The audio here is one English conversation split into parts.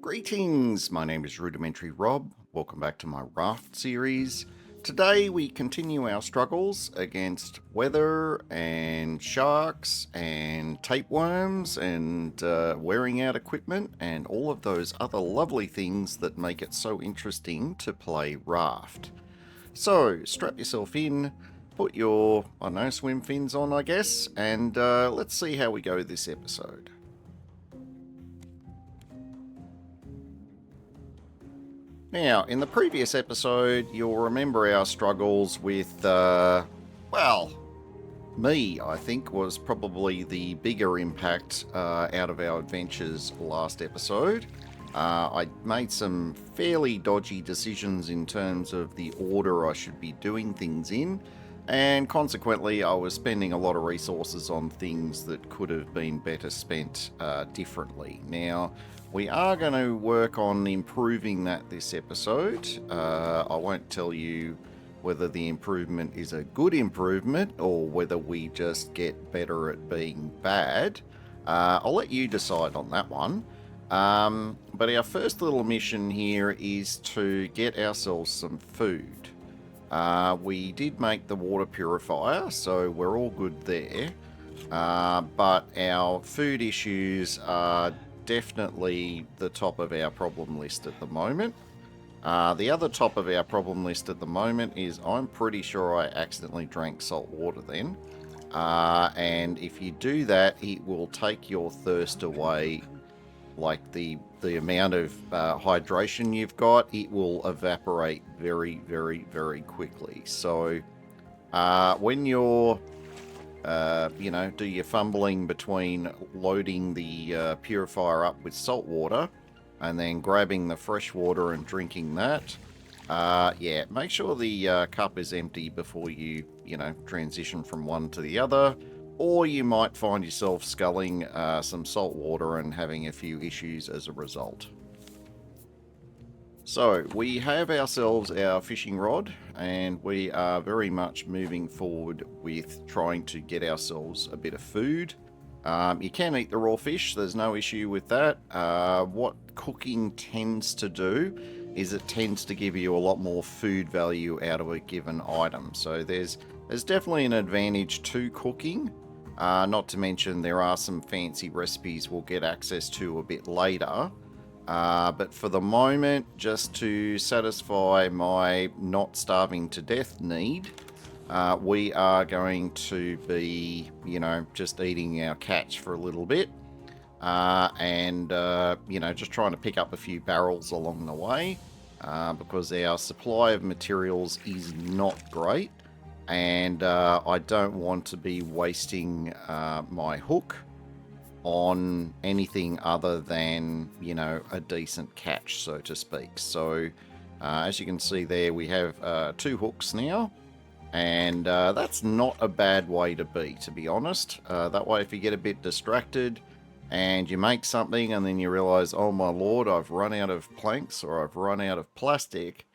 Greetings, my name is Rudimentary Rob. Welcome back to my Raft series. Today we continue our struggles against weather and sharks and tapeworms and wearing out equipment and all of those other lovely things that make it so interesting to play Raft. So strap yourself in, put your, I don't know, swim fins on I guess, and let's see how we go this episode. Now, in the previous episode, you'll remember our struggles with, me, I think, was probably the bigger impact out of our adventures last episode. I made some fairly dodgy decisions in terms of the order I should be doing things in, and consequently, I was spending a lot of resources on things that could have been better spent differently. Now, we are going to work on improving that this episode. I won't tell you whether the improvement is a good improvement or whether we just get better at being bad. I'll let you decide on that one. But our first little mission here is to get ourselves some food. We did make the water purifier, so we're all good there. But our food issues are definitely the top of our problem list at the moment. The other top of our problem list at the moment is I'm pretty sure I accidentally drank salt water then. And if you do that, it will take your thirst away. Like the amount of hydration you've got, it will evaporate very, very, very quickly. So when you're do your fumbling between loading the purifier up with salt water and then grabbing the fresh water and drinking that. Make sure the cup is empty before you transition from one to the other, or you might find yourself sculling some salt water and having a few issues as a result. So, we have ourselves our fishing rod, and we are very much moving forward with trying to get ourselves a bit of food. You can eat the raw fish, there's no issue with that. What cooking tends to do is it tends to give you a lot more food value out of a given item. So there's definitely an advantage to cooking. Not to mention there are some fancy recipes we'll get access to a bit later. But for the moment, just to satisfy my not starving to death need, we are going to be, just eating our catch for a little bit. Just trying to pick up a few barrels along the way. Because our supply of materials is not great. And I don't want to be wasting my hook on anything other than, a decent catch, so to speak. So, as you can see there, we have 2 hooks now. And that's not a bad way to be honest. That way, if you get a bit distracted and you make something and then you realize, oh my lord, I've run out of planks or I've run out of plastic,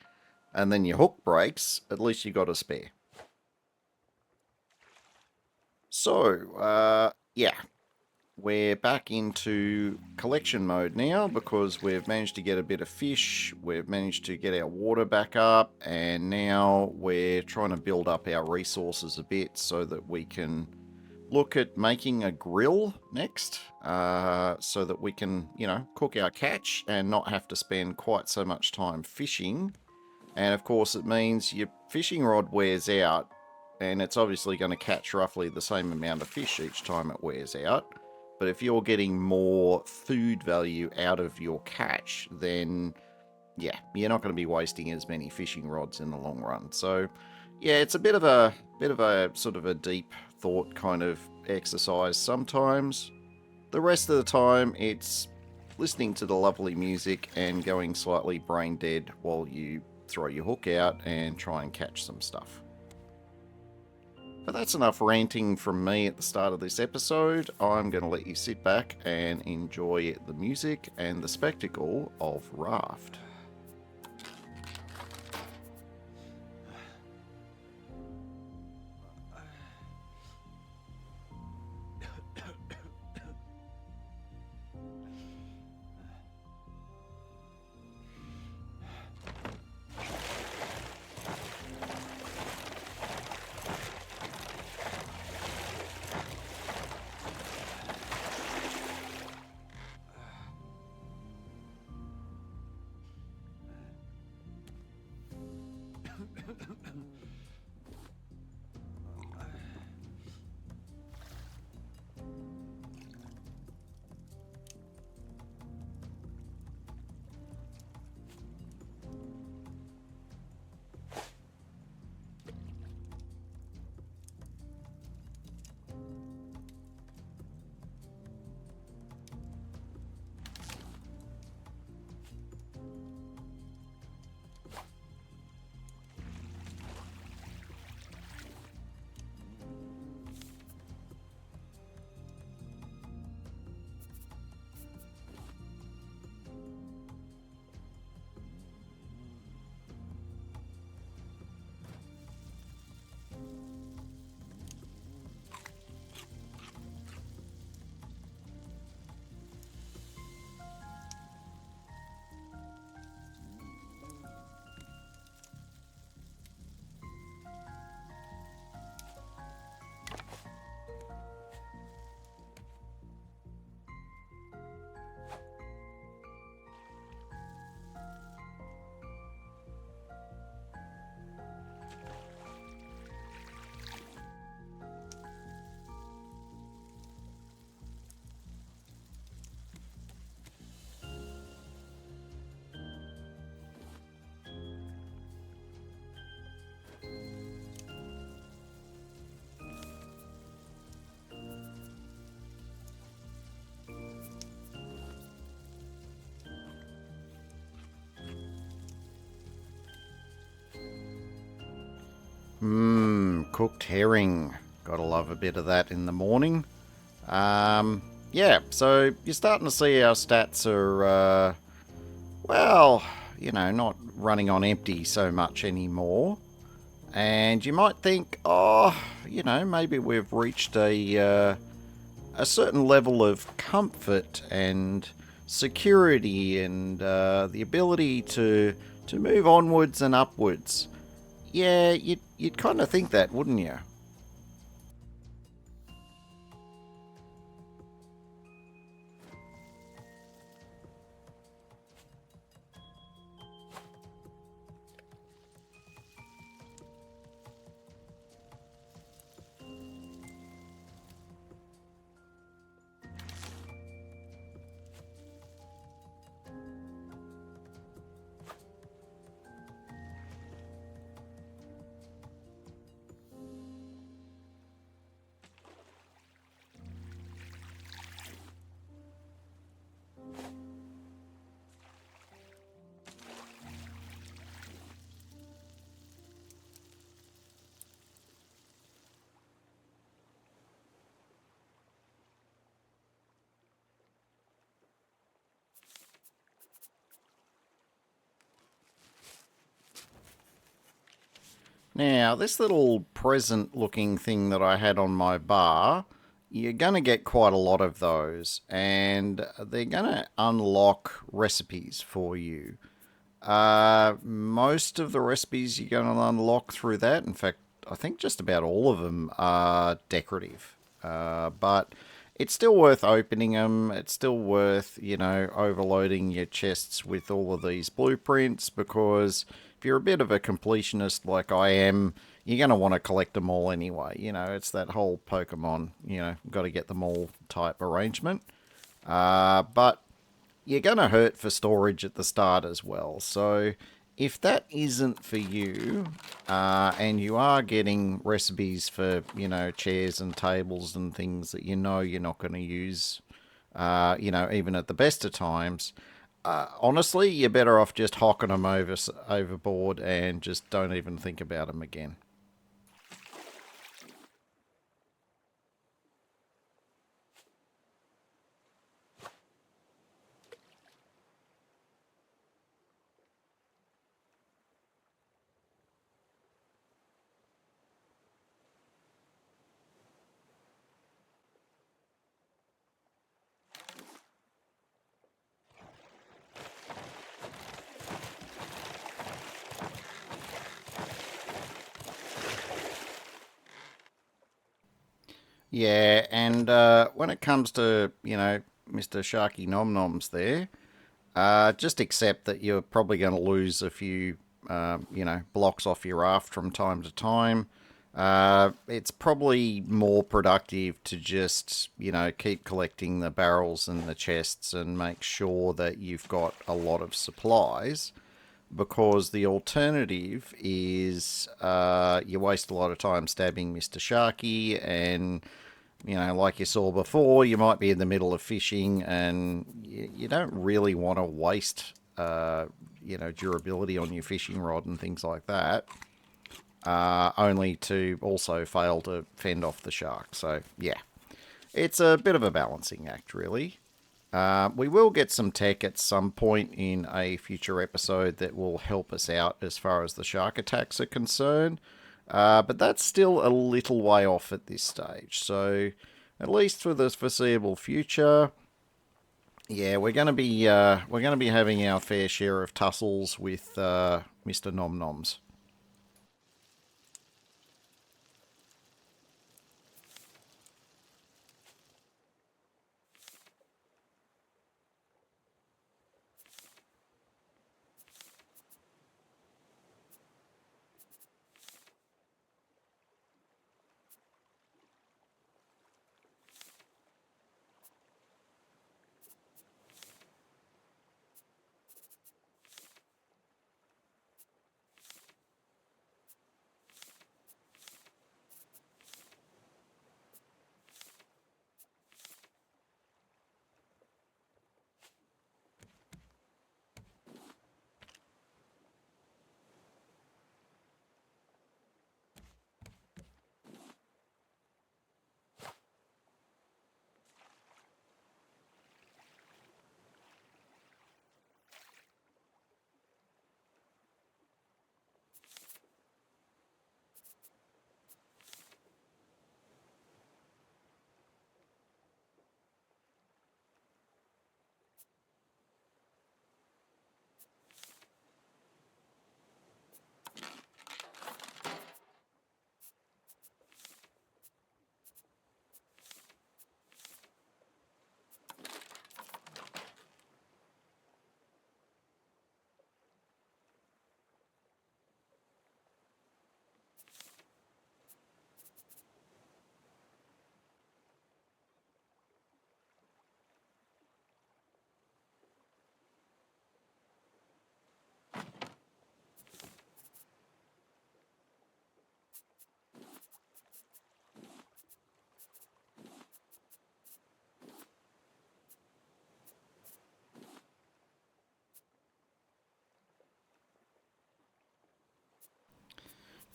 and then your hook breaks, at least you got a spare. So, we're back into collection mode now because we've managed to get a bit of fish, we've managed to get our water back up, and now we're trying to build up our resources a bit so that we can look at making a grill next, so that we can, cook our catch and not have to spend quite so much time fishing. And of course it means your fishing rod wears out, and it's obviously going to catch roughly the same amount of fish each time it wears out. But if you're getting more food value out of your catch, then you're not going to be wasting as many fishing rods in the long run. So it's a bit of a sort of a deep thought kind of exercise sometimes. The rest of the time it's listening to the lovely music and going slightly brain dead while you throw your hook out and try and catch some stuff. But that's enough ranting from me at the start of this episode. I'm going to let you sit back and enjoy the music and the spectacle of Raft. Cooked herring. Gotta love a bit of that in the morning. Yeah, so you're starting to see our stats are, well, not running on empty so much anymore. And you might think, oh, maybe we've reached a certain level of comfort and security and the ability to move onwards and upwards. Yeah, you'd kind of think that, wouldn't you? Now, this little present looking thing that I had on my bar, you're going to get quite a lot of those, and they're going to unlock recipes for you. Most of the recipes you're going to unlock through that, in fact, I think just about all of them are decorative. But it's still worth opening them. It's still worth, overloading your chests with all of these blueprints because if you're a bit of a completionist like I am, you're going to want to collect them all anyway. It's that whole Pokemon, got to get them all type arrangement. But you're going to hurt for storage at the start as well. So if that isn't for you, and you are getting recipes for, chairs and tables and things that you're not going to use, even at the best of times, honestly, you're better off just hocking them overboard and just don't even think about them again. Yeah, and when it comes to, Mr. Sharky Nom Noms there, just accept that you're probably going to lose a few, blocks off your raft from time to time. It's probably more productive to just, keep collecting the barrels and the chests and make sure that you've got a lot of supplies because the alternative is you waste a lot of time stabbing Mr. Sharky and like you saw before, you might be in the middle of fishing and you don't really want to waste, durability on your fishing rod and things like that, only to also fail to fend off the shark. So, yeah, it's a bit of a balancing act, really. We will get some tech at some point in a future episode that will help us out as far as the shark attacks are concerned. But that's still a little way off at this stage. So, at least for the foreseeable future, yeah, we're gonna be having our fair share of tussles with Mr. Nom Noms.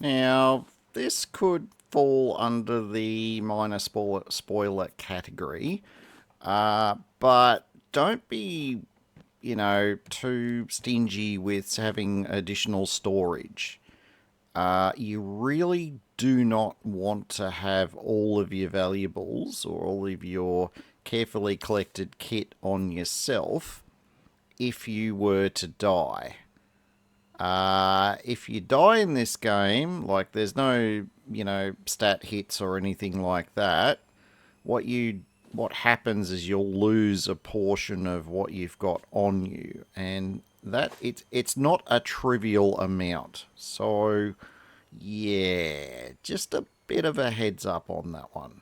Now, this could fall under the minor spoiler category, but don't be, too stingy with having additional storage. You really do not want to have all of your valuables or all of your carefully collected kit on yourself if you were to die. If you die in this game, like there's no, stat hits or anything like that, what you what happens is you'll lose a portion of what you've got on you, and that it's not a trivial amount. So yeah, just a bit of a heads up on that one.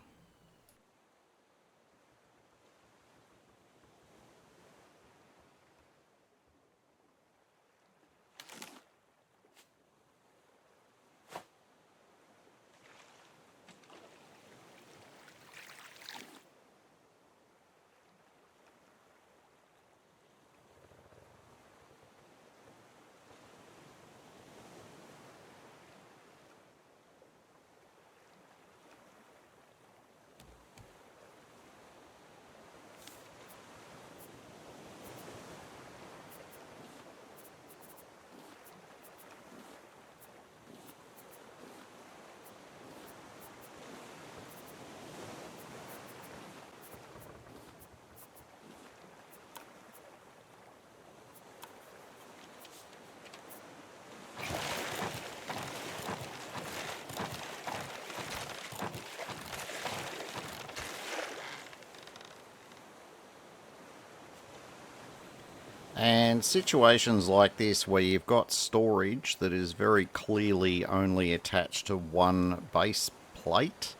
And situations like this where you've got storage that is very clearly only attached to one base plate,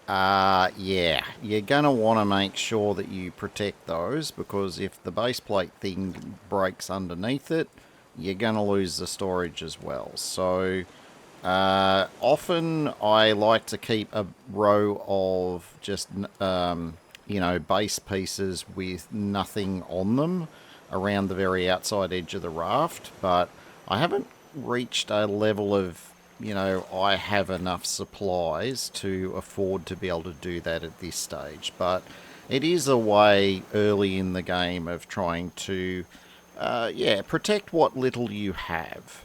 yeah, you're going to want to make sure that you protect those, because if the base plate thing breaks underneath it, you're going to lose the storage as well. So often I like to keep a row of just, base pieces with nothing on them around the very outside edge of the raft, but I haven't reached a level of, I have enough supplies to afford to be able to do that at this stage. But it is a way early in the game of trying to, protect what little you have.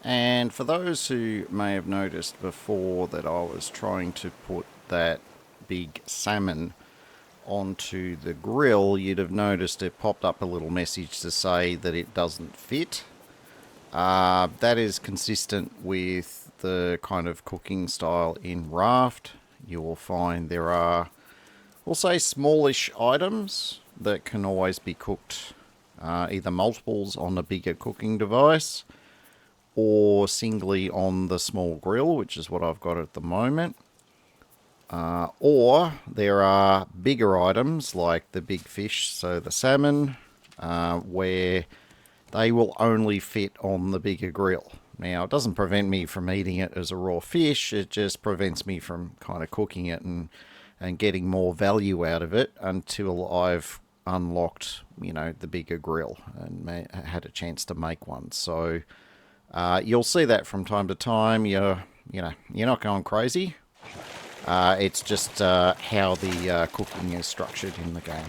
And for those who may have noticed before that I was trying to put that big salmon onto the grill, you'd have noticed it popped up a little message to say that it doesn't fit. That is consistent with the kind of cooking style in Raft. You will find there are, we'll say, smallish items that can always be cooked either multiples on a bigger cooking device or singly on the small grill, which is what I've got at the moment. Or there are bigger items like the big fish, so the salmon, where they will only fit on the bigger grill. Now, it doesn't prevent me from eating it as a raw fish, it just prevents me from kind of cooking it and getting more value out of it until I've unlocked, the bigger grill and had a chance to make one. So you'll see that from time to time. You're not going crazy. It's just how the cooking is structured in the game.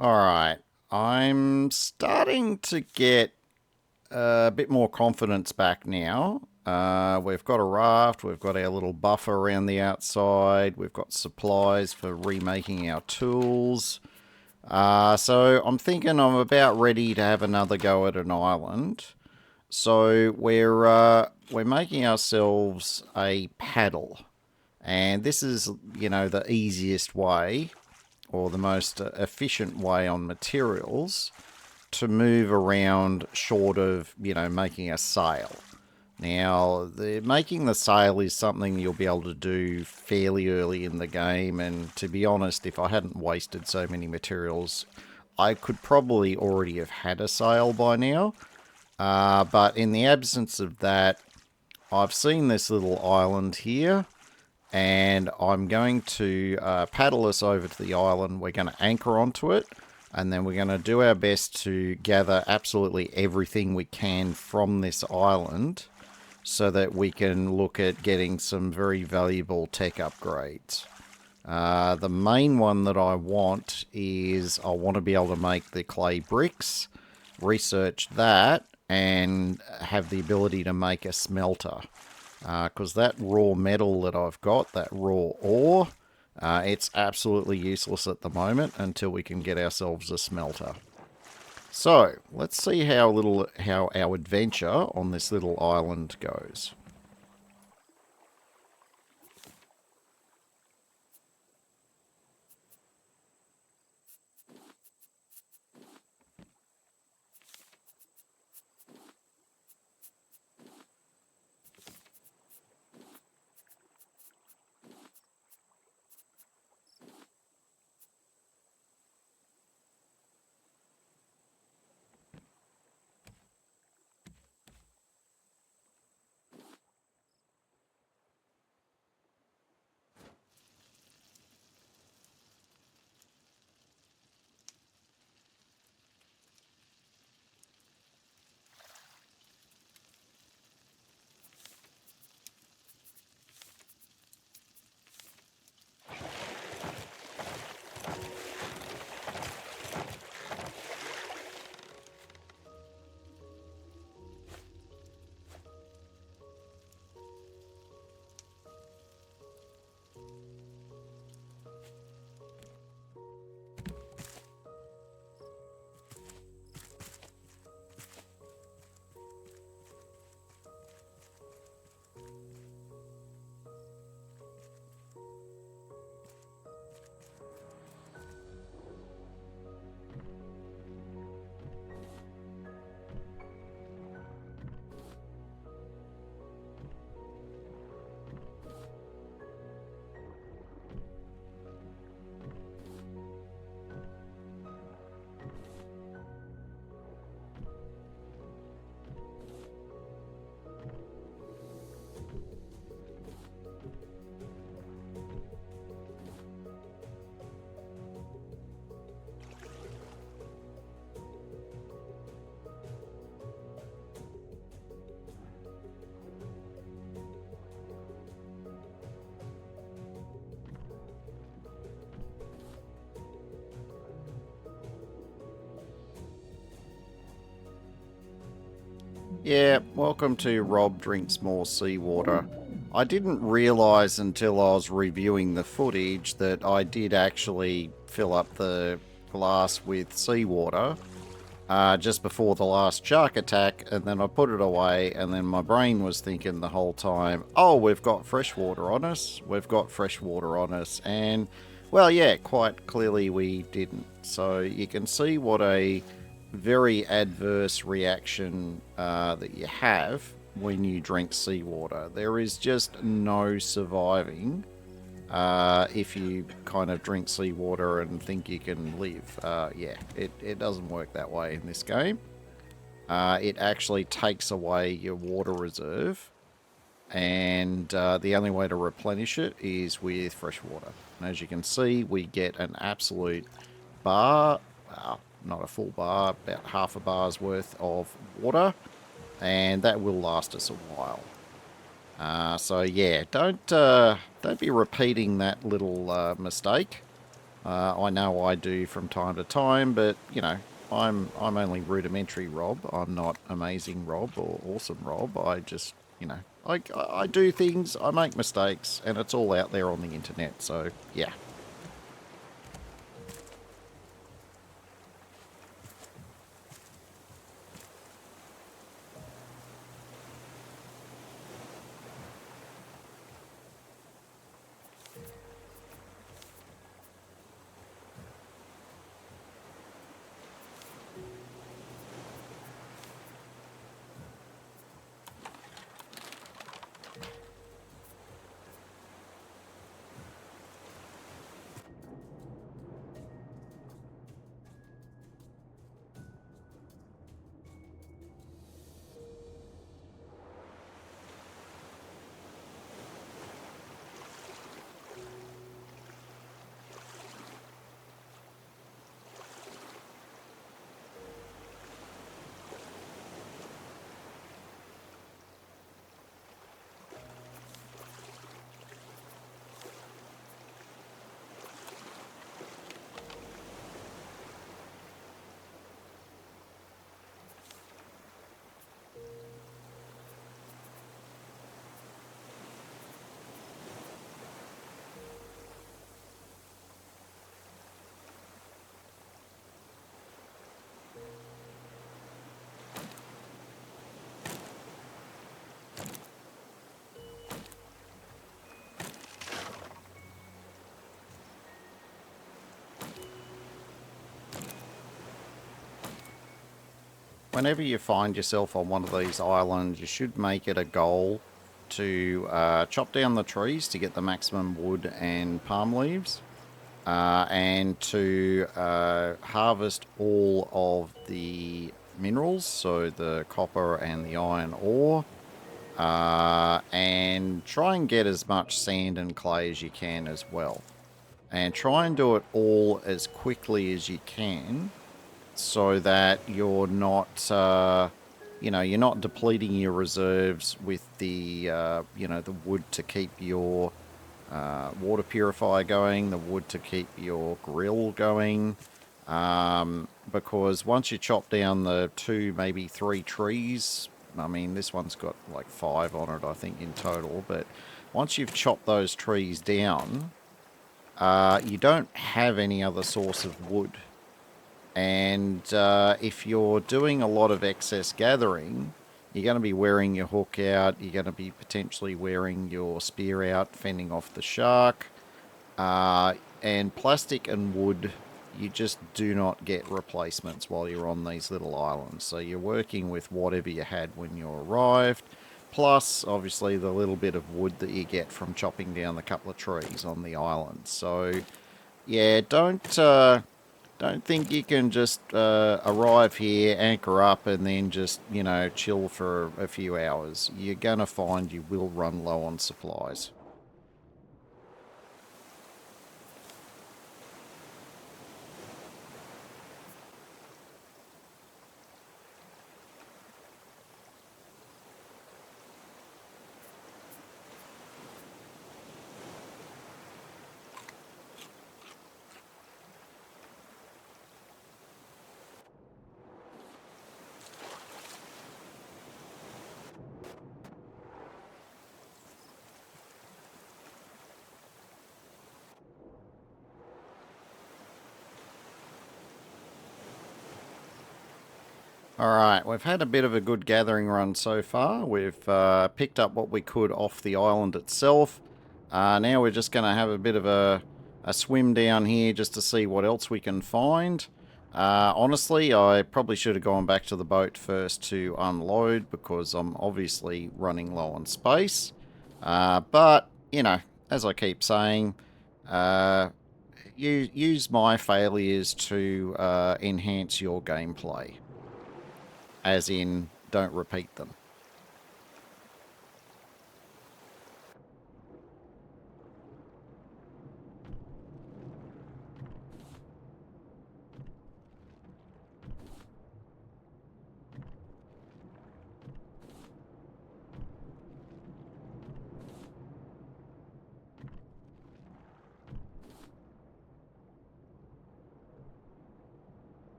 Alright, I'm starting to get a bit more confidence back now. We've got a raft, we've got our little buffer around the outside, we've got supplies for remaking our tools. So I'm thinking I'm about ready to have another go at an island. So we're making ourselves a paddle. And this is, the easiest way or the most efficient way on materials to move around short of, making a sail. Now, making the sail is something you'll be able to do fairly early in the game, and to be honest, if I hadn't wasted so many materials, I could probably already have had a sail by now. But in the absence of that, I've seen this little island here, and I'm going to paddle us over to the island. We're going to anchor onto it, and then we're going to do our best to gather absolutely everything we can from this island so that we can look at getting some very valuable tech upgrades. The main one that I want is I want to be able to make the clay bricks, research that, and have the ability to make a smelter. because that raw metal that I've got, that raw ore, it's absolutely useless at the moment until we can get ourselves a smelter. So, let's see how our adventure on this little island goes. Yeah, welcome to Rob Drinks More Seawater. I didn't realise until I was reviewing the footage that I did actually fill up the glass with seawater just before the last shark attack, and then I put it away, and then my brain was thinking the whole time, oh, we've got fresh water on us, and, well, yeah, quite clearly we didn't. So you can see what a very adverse reaction that you have when you drink seawater. There is just no surviving if you kind of drink seawater and think you can live. Yeah, it doesn't work that way in this game. It actually takes away your water reserve, and the only way to replenish it is with fresh water. And as you can see, we get an absolute bar, not a full bar, about half a bar's worth of water, and that will last us a while. So yeah, don't be repeating that little mistake. I know I do from time to time, but you know, I'm only rudimentary Rob. I'm not amazing Rob or awesome Rob. I just, you know, I do things, I make mistakes, and it's all out there on the internet. So yeah. whenever you find yourself on one of these islands, you should make it a goal to chop down the trees to get the maximum wood and palm leaves, and to harvest all of the minerals, so the copper and the iron ore, and try and get as much sand and clay as you can as well. And try and do it all as quickly as you can, so that you're not, you're not depleting your reserves with the wood to keep your water purifier going, the wood to keep your grill going. Because once you chop down the 2, maybe 3 trees, I mean, this one's got like 5 on it, I think, in total. But once you've chopped those trees down, you don't have any other source of wood. And if you're doing a lot of excess gathering, you're going to be wearing your hook out. You're going to be potentially wearing your spear out, fending off the shark. And plastic and wood, you just do not get replacements while you're on these little islands. So you're working with whatever you had when you arrived, plus obviously the little bit of wood that you get from chopping down the couple of trees on the island. So yeah, don't think you can just arrive here, anchor up, and then just, chill for a few hours. You're going to find you will run low on supplies. Alright, we've had a bit of a good gathering run so far. We've picked up what we could off the island itself. Now we're just going to have a bit of a swim down here just to see what else we can find. Honestly, I probably should have gone back to the boat first to unload, because I'm obviously running low on space. But, as I keep saying, use my failures to enhance your gameplay. As in, don't repeat them.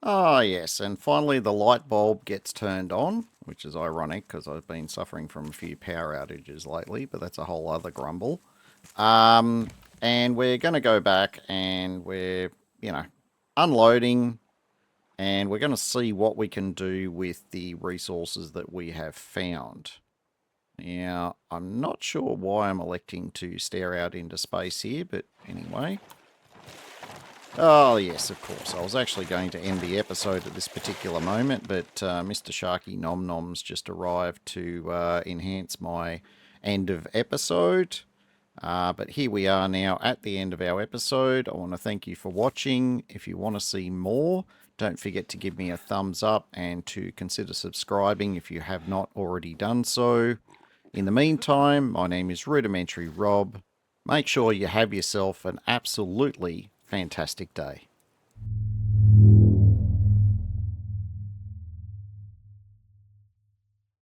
Ah, yes, and finally the light bulb gets turned on, which is ironic because I've been suffering from a few power outages lately, but that's a whole other grumble. And we're going to go back and we're, unloading, and we're going to see what we can do with the resources that we have found. Now, I'm not sure why I'm electing to stare out into space here, but anyway. Oh, yes, of course. I was actually going to end the episode at this particular moment, but Mr. Sharky Nom Noms just arrived to enhance my end of episode. But here we are now at the end of our episode. I want to thank you for watching. If you want to see more, don't forget to give me a thumbs up and to consider subscribing if you have not already done so. In the meantime, my name is Rudimentary Rob. Make sure you have yourself an absolutely fantastic day.